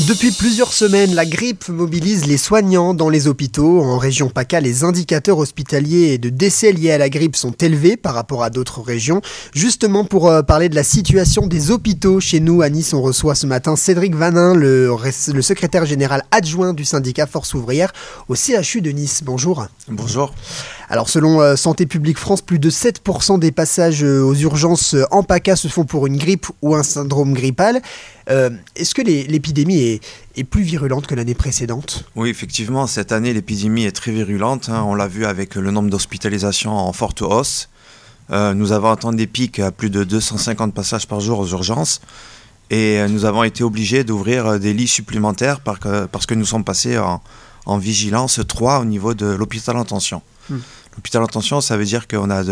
Depuis plusieurs semaines, la grippe mobilise les soignants dans les hôpitaux. En région PACA, les indicateurs hospitaliers et de décès liés à la grippe sont élevés par rapport à d'autres régions. Justement, pour parler de la situation des hôpitaux chez nous à Nice, on reçoit ce matin Cédric Vanin, le secrétaire général adjoint du syndicat Force Ouvrière au CHU de Nice. Bonjour. Bonjour. Alors selon Santé publique France, plus de 7% des passages aux urgences en PACA se font pour une grippe ou un syndrome grippal. Est-ce que l'épidémie est plus virulente que l'année précédente? Oui, effectivement, cette année, l'épidémie est très virulente. On l'a vu avec le nombre d'hospitalisations en forte hausse. Nous avons atteint des pics à plus de 250 passages par jour aux urgences. Et nous avons été obligés d'ouvrir des lits supplémentaires parce que nous sommes passés en vigilance 3 au niveau de l'hôpital en tension. L'hôpital en tension, ça veut dire qu'on a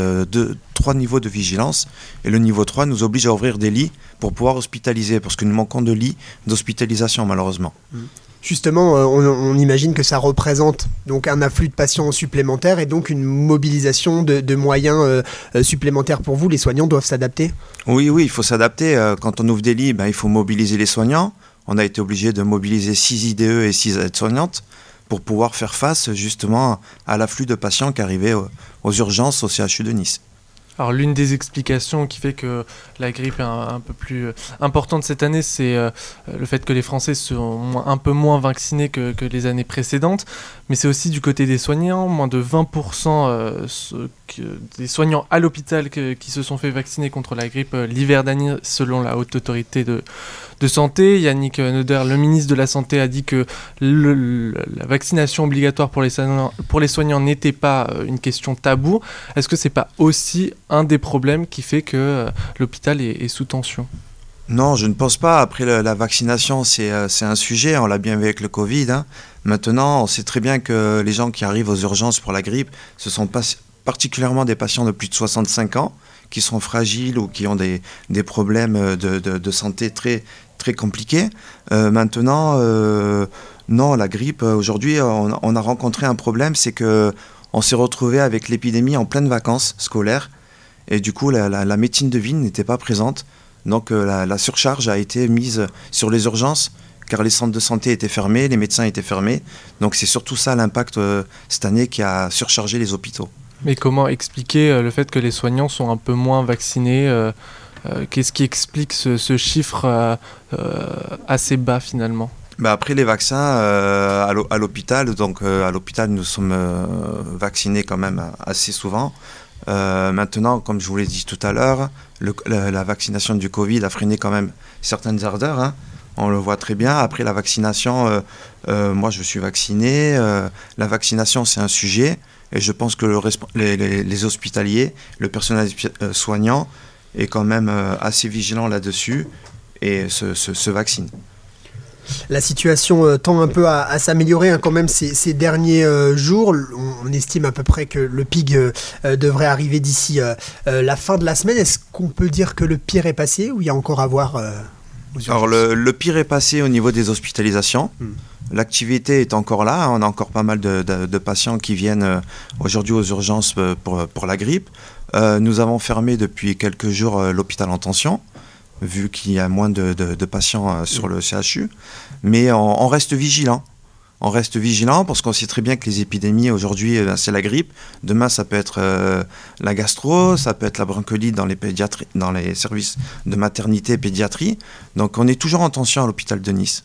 3 niveaux de vigilance. Et le niveau 3 nous oblige à ouvrir des lits pour pouvoir hospitaliser, parce que nous manquons de lits d'hospitalisation, malheureusement. Justement, on imagine que ça représente donc un afflux de patients supplémentaires et donc une mobilisation de moyens supplémentaires pour vous. Les soignants doivent s'adapter? Oui, il faut s'adapter. Quand on ouvre des lits, il faut mobiliser les soignants. On a été obligé de mobiliser 6 IDE et 6 aides-soignantes pour pouvoir faire face justement à l'afflux de patients qui arrivaient aux urgences au CHU de Nice. Alors l'une des explications qui fait que la grippe est un peu plus importante cette année, c'est le fait que les Français sont un peu moins vaccinés que les années précédentes, mais c'est aussi du côté des soignants, moins de 20% des soignants à l'hôpital qui se sont fait vacciner contre la grippe l'hiver dernier, selon la Haute Autorité de Santé. Yannick Neuder, le ministre de la Santé, a dit que la vaccination obligatoire pour les soignants n'était pas une question taboue. Est-ce que c'est pas aussi un des problèmes qui fait que l'hôpital est sous tension? Non, je ne pense pas. Après, la vaccination, c'est un sujet. On l'a bien vu avec le Covid. Maintenant, on sait très bien que les gens qui arrivent aux urgences pour la grippe, ce sont particulièrement des patients de plus de 65 ans qui sont fragiles ou qui ont des problèmes de santé très, très compliqués. Maintenant, non, la grippe, aujourd'hui, on a rencontré un problème, c'est qu'on s'est retrouvé avec l'épidémie en pleine vacances scolaires. Et du coup, la médecine de ville n'était pas présente. Donc la surcharge a été mise sur les urgences, car les centres de santé étaient fermés, les médecins étaient fermés. Donc c'est surtout ça l'impact cette année qui a surchargé les hôpitaux. Mais comment expliquer le fait que les soignants sont un peu moins vaccinés? Qu'est-ce qui explique ce chiffre assez bas finalement? Après les vaccins à l'hôpital, donc à l'hôpital nous sommes vaccinés quand même assez souvent. Maintenant, comme je vous l'ai dit tout à l'heure, la vaccination du Covid a freiné quand même certaines ardeurs. On le voit très bien. Après la vaccination, moi je suis vacciné. La vaccination c'est un sujet et je pense que les hospitaliers, le personnel soignant est quand même assez vigilant là-dessus et se vaccine. La situation tend un peu à s'améliorer quand même ces derniers jours. On estime à peu près que le pic devrait arriver d'ici la fin de la semaine. Est-ce qu'on peut dire que le pire est passé ou il y a encore à voir aux urgences? Alors le pire est passé au niveau des hospitalisations. L'activité est encore là. On a encore pas mal de patients qui viennent aujourd'hui aux urgences pour la grippe. Nous avons fermé depuis quelques jours l'hôpital en tension, vu qu'il y a moins de patients sur le CHU. Mais on reste vigilant. On reste vigilant parce qu'on sait très bien que les épidémies, aujourd'hui, c'est la grippe. Demain, ça peut être la gastro, ça peut être la bronchiolite dans les services de maternité et pédiatrie. Donc, on est toujours en tension à l'hôpital de Nice.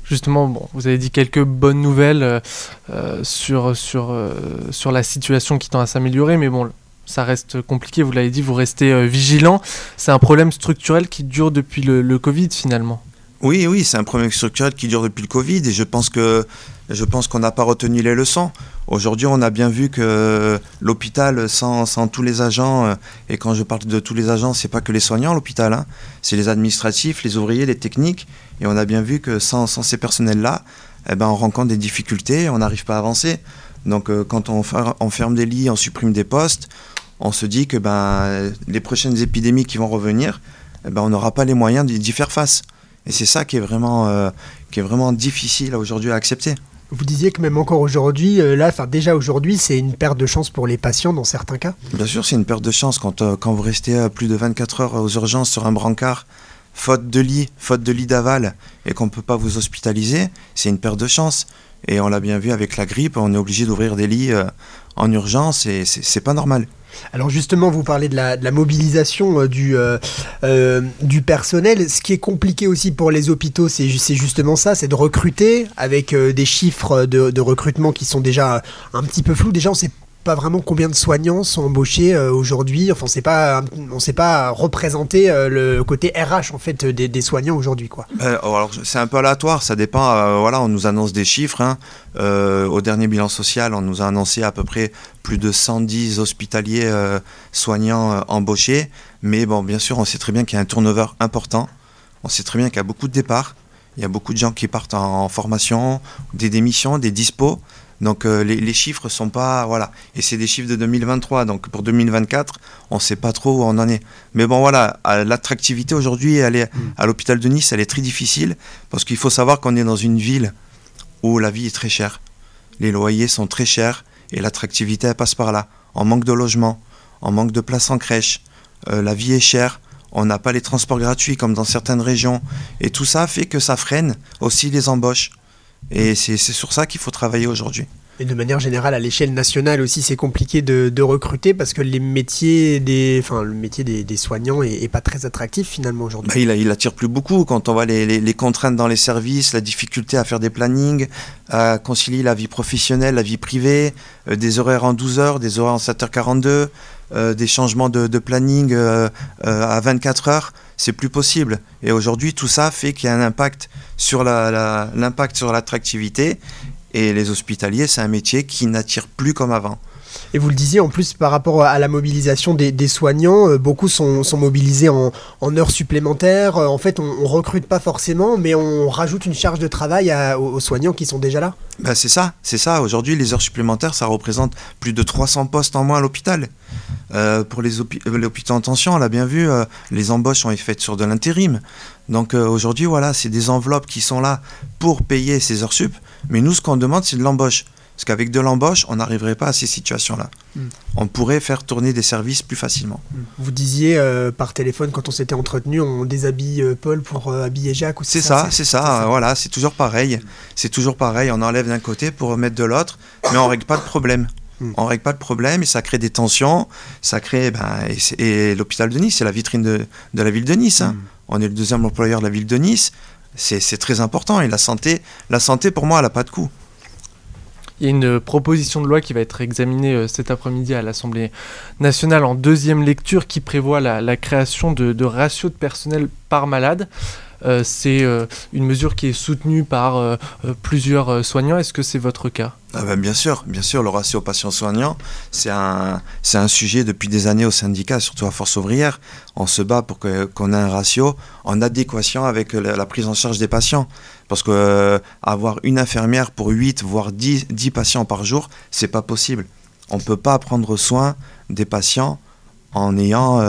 Justement, vous avez dit quelques bonnes nouvelles sur la situation qui tend à s'améliorer, mais bon, ça reste compliqué, vous l'avez dit, vous restez vigilant. C'est un problème structurel qui dure depuis le Covid finalement. Oui, c'est un problème structurel qui dure depuis le Covid et je pense qu'on n'a pas retenu les leçons. Aujourd'hui, on a bien vu que l'hôpital, sans tous les agents, et quand je parle de tous les agents, c'est pas que les soignants l'hôpital, c'est les administratifs, les ouvriers, les techniques, et on a bien vu que sans ces personnels-là, on rencontre des difficultés, on n'arrive pas à avancer. Donc quand on ferme des lits, on supprime des postes, on se dit que les prochaines épidémies qui vont revenir, on n'aura pas les moyens d'y faire face. Et c'est ça qui est vraiment difficile aujourd'hui à accepter. Vous disiez que même encore aujourd'hui, déjà aujourd'hui, c'est une perte de chance pour les patients dans certains cas? Bien sûr, c'est une perte de chance quand vous restez plus de 24 heures aux urgences sur un brancard faute de lit d'aval, et qu'on ne peut pas vous hospitaliser, c'est une perte de chance. Et on l'a bien vu avec la grippe, on est obligé d'ouvrir des lits en urgence, et c'est pas normal. Alors justement, vous parlez de la mobilisation du personnel. Ce qui est compliqué aussi pour les hôpitaux, c'est justement ça, c'est de recruter avec des chiffres de recrutement qui sont déjà un petit peu flous. Déjà, on sait pas vraiment combien de soignants sont embauchés aujourd'hui. Enfin, on sait pas représenter le côté RH en fait des soignants aujourd'hui, quoi. Alors c'est un peu aléatoire, ça dépend. Voilà, on nous annonce des chiffres. Hein. Au dernier bilan social, on nous a annoncé à peu près plus de 110 hospitaliers soignants embauchés. Mais bon, bien sûr, on sait très bien qu'il y a un turnover important. On sait très bien qu'il y a beaucoup de départs. Il y a beaucoup de gens qui partent en formation, des démissions, des dispos. Donc les chiffres sont pas... Voilà. Et c'est des chiffres de 2023. Donc pour 2024, on ne sait pas trop où on en est. Mais bon, voilà, l'attractivité aujourd'hui, elle est, à l'hôpital de Nice, elle est très difficile. Parce qu'il faut savoir qu'on est dans une ville où la vie est très chère. Les loyers sont très chers et l'attractivité, elle passe par là. On manque de logement, on manque de places en crèche. La vie est chère. On n'a pas les transports gratuits comme dans certaines régions. Et tout ça fait que ça freine aussi les embauches. Et c'est sur ça qu'il faut travailler aujourd'hui. Et de manière générale, à l'échelle nationale aussi, c'est compliqué de recruter parce que le métier des soignants est pas très attractif finalement aujourd'hui. Il attire plus beaucoup quand on voit les contraintes dans les services, la difficulté à faire des plannings, à concilier la vie professionnelle, la vie privée, des horaires en 12 heures, des horaires en 7h42, des changements de planning à 24 heures. C'est plus possible. Et aujourd'hui, tout ça fait qu'il y a un impact sur l'impact sur l'attractivité. Et les hospitaliers, c'est un métier qui n'attire plus comme avant. Et vous le disiez, en plus, par rapport à la mobilisation des soignants, beaucoup sont mobilisés en heures supplémentaires. En fait, on ne recrute pas forcément, mais on rajoute une charge de travail aux soignants qui sont déjà là. C'est ça. Aujourd'hui, les heures supplémentaires, ça représente plus de 300 postes en moins à l'hôpital. Pour l'hôpital en tension, on l'a bien vu, les embauches sont faites sur de l'intérim. Donc aujourd'hui, voilà, c'est des enveloppes qui sont là pour payer ces heures sup. Mais nous, ce qu'on demande, c'est de l'embauche. Parce qu'avec de l'embauche, on n'arriverait pas à ces situations-là. On pourrait faire tourner des services plus facilement. Vous disiez par téléphone, quand on s'était entretenu, on déshabille Paul pour habiller Jacques. C'est ça. Voilà, c'est toujours pareil. C'est toujours pareil, on enlève d'un côté pour remettre de l'autre, mais on ne règle pas de problème. On ne règle pas de problème et ça crée des tensions. Ça crée, et l'hôpital de Nice, c'est la vitrine de la ville de Nice. Hein. On est le deuxième employeur de la ville de Nice. C'est très important. Et la santé, pour moi, elle n'a pas de coût. Il y a une proposition de loi qui va être examinée cet après-midi à l'Assemblée nationale en deuxième lecture qui prévoit la création de ratios de personnel par malade. C'est une mesure qui est soutenue par plusieurs soignants. Est-ce que c'est votre cas ? Bien sûr, le ratio patient-soignant, c'est un sujet depuis des années au syndicat, surtout à Force ouvrière. On se bat pour qu'on ait un ratio en adéquation avec la prise en charge des patients. Parce qu'avoir une infirmière pour 8, voire 10 patients par jour, c'est pas possible. On ne peut pas prendre soin des patients en ayant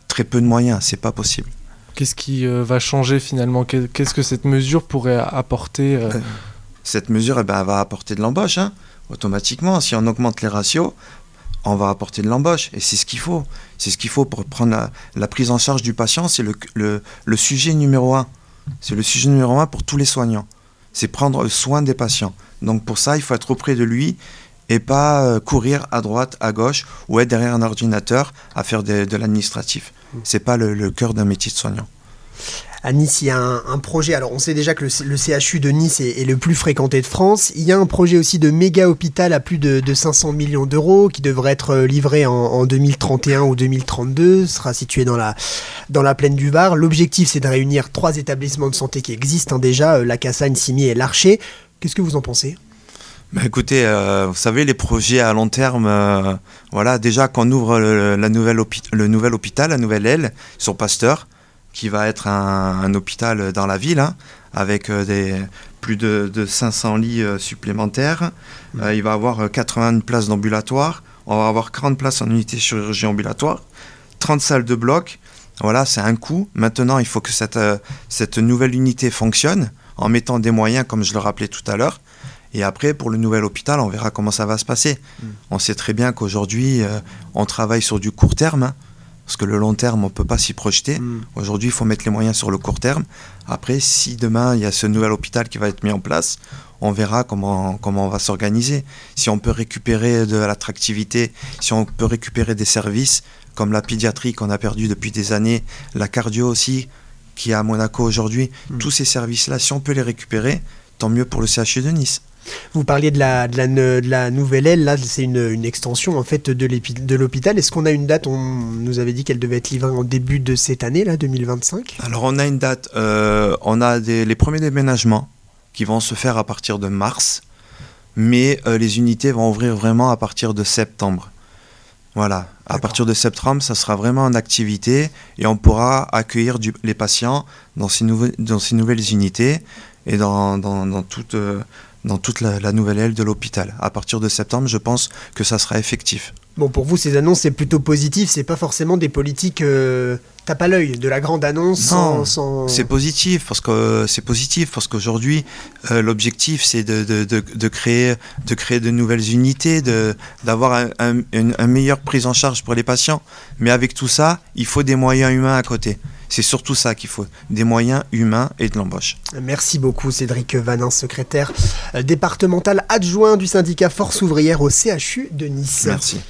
très peu de moyens, c'est pas possible. Qu'est-ce qui va changer finalement ? Qu'est-ce que cette mesure pourrait apporter Cette mesure, elle va apporter de l'embauche, hein, automatiquement. Si on augmente les ratios, on va apporter de l'embauche. Et c'est ce qu'il faut. C'est ce qu'il faut pour prendre la prise en charge du patient. C'est le sujet numéro 1. C'est le sujet numéro 1 pour tous les soignants. C'est prendre soin des patients. Donc pour ça, il faut être auprès de lui et pas courir à droite, à gauche ou être derrière un ordinateur à faire de l'administratif. C'est pas le cœur d'un métier de soignant. À Nice, il y a un projet. Alors, on sait déjà que le CHU de Nice est le plus fréquenté de France. Il y a un projet aussi de méga-hôpital à plus de 500 millions d'euros qui devrait être livré en 2031 ou 2032. Ce sera situé dans la plaine du Var. L'objectif, c'est de réunir 3 établissements de santé qui existent déjà, la Cassagne, Cimier et l'Archer. Qu'est-ce que vous en pensez ? Écoutez, vous savez, les projets à long terme, voilà, déjà qu'on ouvre le nouvel hôpital, la nouvelle aile sur Pasteur, qui va être un hôpital dans la ville, hein, avec plus de 500 lits supplémentaires. Il va avoir 80 places d'ambulatoire, on va avoir 40 places en unité chirurgie ambulatoire, 30 salles de bloc. Voilà, c'est un coût. Maintenant, il faut que cette nouvelle unité fonctionne en mettant des moyens, comme je le rappelais tout à l'heure. Et après, pour le nouvel hôpital, on verra comment ça va se passer. On sait très bien qu'aujourd'hui, on travaille sur du court terme. parce que le long terme, on ne peut pas s'y projeter. Aujourd'hui, il faut mettre les moyens sur le court terme. Après, si demain, il y a ce nouvel hôpital qui va être mis en place, on verra comment on va s'organiser. Si on peut récupérer de l'attractivité, si on peut récupérer des services, comme la pédiatrie qu'on a perdu depuis des années, la cardio aussi, qui est à Monaco aujourd'hui, tous ces services-là, si on peut les récupérer, tant mieux pour le CHU de Nice. Vous parliez de la nouvelle aile, là c'est une extension en fait de l'hôpital. Est-ce qu'on a une date? On nous avait dit qu'elle devait être livrée en début de cette année, là, 2025. Alors on a une date, on a les premiers déménagements qui vont se faire à partir de mars, mais les unités vont ouvrir vraiment à partir de septembre. Voilà, à partir de septembre, ça sera vraiment en activité et on pourra accueillir les patients dans ces nouvelles unités et dans toute la nouvelle aile de l'hôpital. À partir de septembre, je pense que ça sera effectif. Bon, pour vous, ces annonces, c'est plutôt positif, c'est pas forcément des politiques tape à l'œil, de la grande annonce sans... C'est positif parce qu'aujourd'hui, l'objectif, c'est de créer de nouvelles unités, d'avoir une meilleure prise en charge pour les patients. Mais avec tout ça, il faut des moyens humains à côté. C'est surtout ça qu'il faut, des moyens humains et de l'embauche. Merci beaucoup Cédric Vanin, secrétaire départemental adjoint du syndicat Force ouvrière au CHU de Nice. Merci.